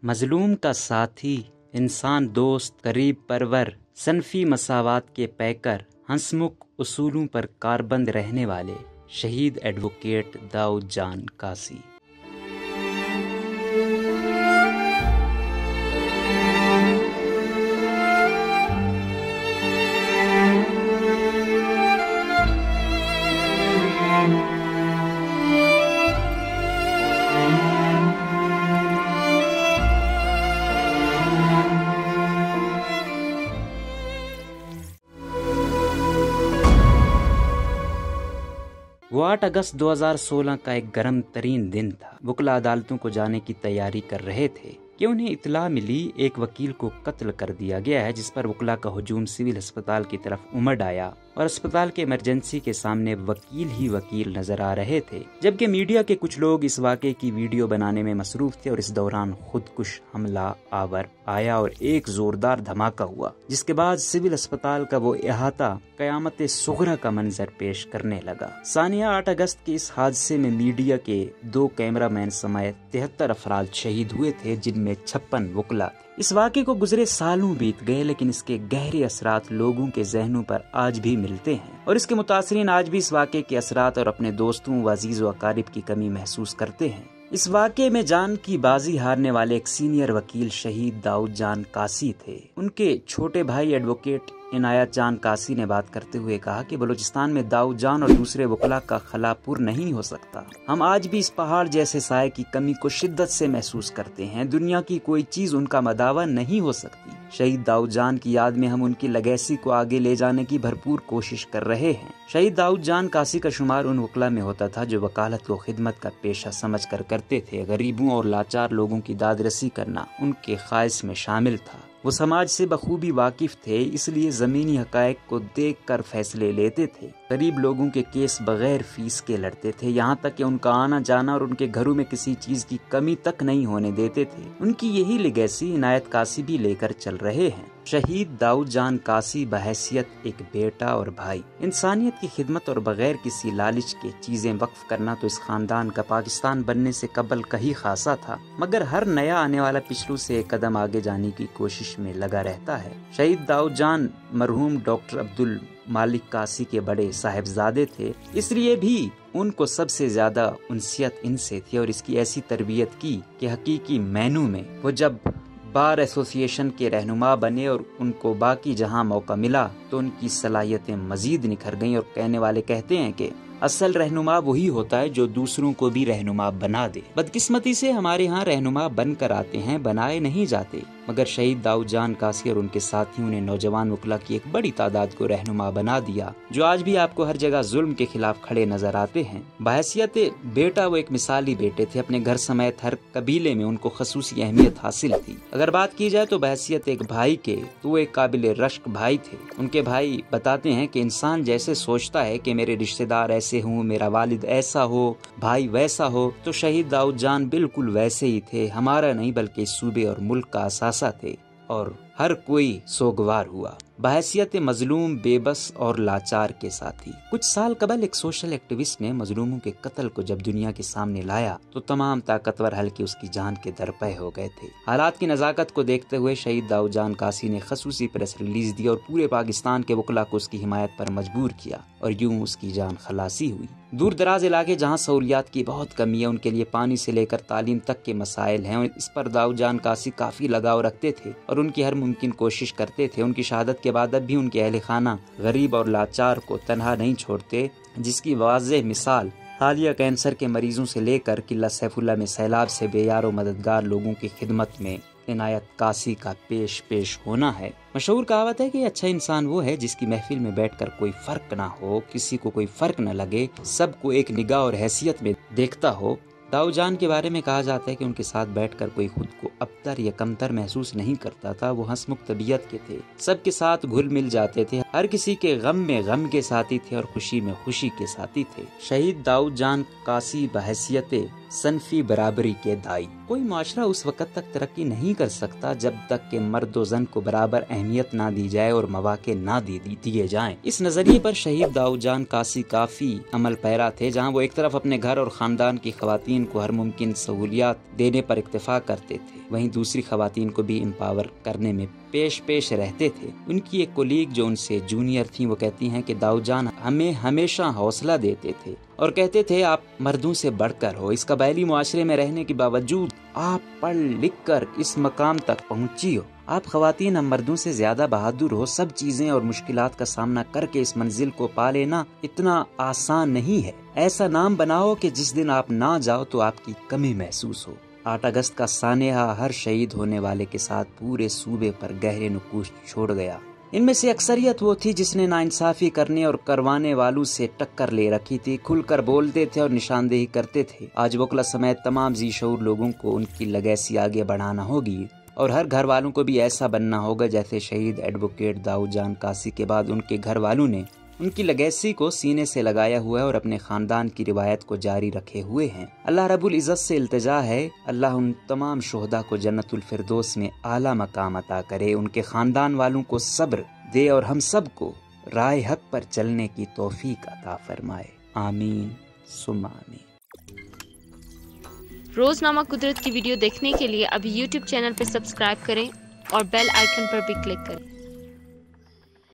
مظلوم کا ساتھی، انسان دوست، قریب پرور، صنفی مساوات کے پیکر، ہنسمکھ اصولوں پر کاربند رہنے والے شہید ایڈوکیٹ داؤد جان کاسی۔ وہ 8 اگست 2016 کا ایک گرم ترین دن تھا۔ وکلا عدالتوں کو جانے کی تیاری کر رہے تھے کہ انہیں اطلاع ملی ایک وکیل کو قتل کر دیا گیا ہے، جس پر وکلا کا ہجوم سول ہسپتال کی طرف امڑ آیا اور اسپتال کے ایمرجنسی کے سامنے وکیل ہی وکیل نظر آ رہے تھے، جبکہ میڈیا کے کچھ لوگ اس واقعے کی ویڈیو بنانے میں مصروف تھے۔ اور اس دوران خودکش حملہ آور آیا اور ایک زوردار دھماکہ ہوا، جس کے بعد سول اسپتال کا وہ احاطہ قیامت صغری کا منظر پیش کرنے لگا۔ ثانیہ 8 اگست کے اس حادثے میں میڈیا کے 2 کیمرہ مین سمیت 73 افراد شہید ہوئے تھے، جن میں 56 وکلا تھے۔ اس واقعے کو گزرے سالوں بیت گئے، لیکن اس کے گہرے اثرات لوگوں کے ذہنوں پر آج بھی ملتے ہیں، اور اس کے متاثرین آج بھی اس واقعے کے اثرات اور اپنے دوستوں و عزیز و اقارب کی کمی محسوس کرتے ہیں۔ اس واقعے میں جان کی بازی ہارنے والے ایک سینئر وکیل شہید داؤد جان کاسی تھے۔ ان کے چھوٹے بھائی ایڈوکیٹ عنایت جان کاسی نے بات کرتے ہوئے کہا کہ بلوچستان میں داؤد جان اور دوسرے وکلا کا خلا پر نہیں ہو سکتا۔ ہم آج بھی اس پہاڑ جیسے سائے کی کمی کو شدت سے محسوس کرتے ہیں۔ دنیا کی کوئی چیز ان کا مداوا نہیں ہو سکتی۔ شہید داؤد جان کی یاد میں ہم ان کی لیگیسی کو آگے لے جانے کی بھرپور کوشش کر رہے ہیں۔ شہید داؤد جان کاسی کا شمار ان وکلا میں ہوتا تھا جو وکالت کو خدمت کا پیشہ سمجھ کر کرتے تھے۔ غریبوں اور لاچار لوگوں کی داد رسی کرنا ان کے خواہش میں شامل تھا۔ وہ سماج سے بخوبی واقف تھے، اس لیے زمینی حقائق کو دیکھ کر فیصلے لیتے تھے۔ غریب لوگوں کے کیس بغیر فیس کے لڑتے تھے، یہاں تک کہ ان کا آنا جانا اور ان کے گھروں میں کسی چیز کی کمی تک نہیں ہونے دیتے تھے۔ ان کی یہی لیگیسی عنایت کاسی بھی لے کر چل رہے ہیں۔ شہید داؤد جان کاسی بحیثیت ایک بیٹا اور بھائی، انسانیت کی خدمت اور بغیر کسی لالچ کے چیزیں وقف کرنا تو اس خاندان کا پاکستان بننے سے قبل کا ہی خاصا تھا، مگر ہر نیا آنے والا پچھلوں سے ایک قدم آگے جانے کی کوشش میں لگا رہتا ہے۔ شہید داؤد جان مرحوم ڈاکٹر عبدالمالک کاسی کے بڑے صاحبزادے تھے، اس لیے بھی ان کو سب سے زیادہ انسیت ان سے تھی، اور اس کی ایسی تربیت کی کہ حقیقی معنوں میں وہ جب بار ایسوسی ایشن کے رہنما بنے اور ان کو باقی جہاں موقع ملا تو ان کی صلاحیتیں مزید نکھر گئیں، اور کہنے والے کہتے ہیں کہ اصل رہنما وہی ہوتا ہے جو دوسروں کو بھی رہنما بنا دے۔ بدقسمتی سے ہمارے ہاں رہنما بن کر آتے ہیں، بنائے نہیں جاتے، مگر شہید داؤد جان کاسی اور ان کے ساتھیوں نے نوجوان وکلا کی ایک بڑی تعداد کو رہنما بنا دیا، جو آج بھی آپ کو ہر جگہ ظلم کے خلاف کھڑے نظر آتے ہیں۔ بحیثیت بیٹا وہ ایک مثالی بیٹے تھے، اپنے گھر سمیت ہر قبیلے میں ان کو خصوصی اہمیت حاصل تھی۔ اگر بات کی جائے تو بحیثیت ایک بھائی کے تو وہ ایک قابل رشک بھائی تھے۔ ان کے بھائی بتاتے ہیں کہ انسان جیسے سوچتا ہے کہ میرے رشتہ دار ایسے ہوں، میرا والد ایسا ہو، بھائی ویسا ہو، تو شہید داؤد جان بالکل ویسے ہی تھے۔ ہمارا نہیں بلکہ صوبے اور ملک کا اثاثہ تھے، اور ہر کوئی سوگوار ہوا بحیثیت مظلوم، بے بس اور لاچار کے ساتھی۔ کچھ سال قبل ایک سوشل ایکٹیوسٹ نے مظلوموں کے قتل کو جب دنیا کے سامنے لایا تو تمام طاقتور حلقے اس کی جان کے درپے ہو گئے تھے۔ حالات کی نزاکت کو دیکھتے ہوئے شہید داؤد جان کاسی نے خصوصی پریس ریلیز دی اور پورے پاکستان کے وکلا کو اس کی حمایت پر مجبور کیا، اور یوں اس کی جان خلاصی ہوئی۔ دور دراز علاقے جہاں سہولیات کی بہت کمی ہے، ان کے لیے پانی سے لے کر تعلیم تک کے مسائل ہیں، اور اس پر داؤد جان کاسی کافی لگاؤ رکھتے تھے اور ان کی ہر ممکن کوشش کرتے تھے۔ ان کی شہادت کے بعد اب بھی ان کے اہل خانہ غریب اور لاچار کو تنہا نہیں چھوڑتے، جس کی واضح مثال حالیہ کینسر کے مریضوں سے لے کر قلعہ سیف اللہ میں سیلاب سے بے یار و مددگار لوگوں کی خدمت میں عنایت کاسی کا پیش ہونا ہے۔ مشہور کہاوت ہے کہ اچھا انسان وہ ہے جس کی محفل میں بیٹھ کر کوئی فرق نہ ہو، کسی کو کوئی فرق نہ لگے، سب کو ایک نگاہ اور حیثیت میں دیکھتا ہو۔ داؤد جان کے بارے میں کہا جاتا ہے کہ ان کے ساتھ بیٹھ کر کوئی خود کو ابتر یا کمتر محسوس نہیں کرتا تھا۔ وہ ہنسمکھ طبیعت کے تھے، سب کے ساتھ گھل مل جاتے تھے، ہر کسی کے غم میں غم کے ساتھی تھے اور خوشی میں خوشی کے ساتھی تھے۔ شہید داؤد جان کاسی بحیثیت صنفی برابری کے دائی۔ کوئی معاشرہ اس وقت تک ترقی نہیں کر سکتا جب تک کہ مرد و زن کو برابر اہمیت نہ دی جائے اور مواقع نہ دیے جائیں۔ اس نظریے پر شہید داؤد جان کاسی کافی عمل پیرا تھے، جہاں وہ ایک طرف اپنے گھر اور خاندان کی خواتین کو ہر ممکن سہولیات دینے پر اکتفا کرتے تھے، وہیں دوسری خواتین کو بھی امپاور کرنے میں پیش رہتے تھے۔ ان کی ایک کولیگ جو ان سے جونیئر تھیں، وہ کہتی ہیں کہ داؤد جان ہمیں ہمیشہ حوصلہ دیتے تھے اور کہتے تھے آپ مردوں سے بڑھ کر ہو، اس قبائلی معاشرے میں رہنے کے باوجود آپ پڑھ لکھ کر اس مقام تک پہنچی ہو، آپ خواتین ہم مردوں سے زیادہ بہادر ہو، سب چیزیں اور مشکلات کا سامنا کر کے اس منزل کو پا لینا اتنا آسان نہیں ہے، ایسا نام بناؤ کہ جس دن آپ نہ جاؤ تو آپ کی کمی محسوس ہو۔ 8 اگست کا سانحہ ہر شہید ہونے والے کے ساتھ پورے صوبے پر گہرے نقوش چھوڑ گیا۔ ان میں سے اکثریت وہ تھی جس نے ناانصافی کرنے اور کروانے والوں سے ٹکر لے رکھی تھی، کھل کر بولتے تھے اور نشاندہی کرتے تھے۔ آج وکلا سمیت تمام ذی شعور لوگوں کو ان کی لیگیسی آگے بڑھانا ہوگی اور ہر گھر والوں کو بھی ایسا بننا ہوگا جیسے شہید ایڈوکیٹ داؤد جان کاسی کے بعد ان کے گھر والوں نے ان کی لیگیسی کو سینے سے لگایا ہوا ہے اور اپنے خاندان کی روایت کو جاری رکھے ہوئے ہیں۔ اللہ رب العزت سے التجا ہے، اللہ ان تمام شہداء کو جنت الفردوس میں اعلیٰ مقام عطا کرے، ان کے خاندان والوں کو صبر دے اور ہم سب کو راہ حق پر چلنے کی توفیق عطا فرمائے، آمین ثم آمین۔ روزنامہ قدرت کی ویڈیو دیکھنے کے لیے ابھی YouTube چینل پر سبسکرائب کریں اور بیل آئیکن پر بھی کلک کریں۔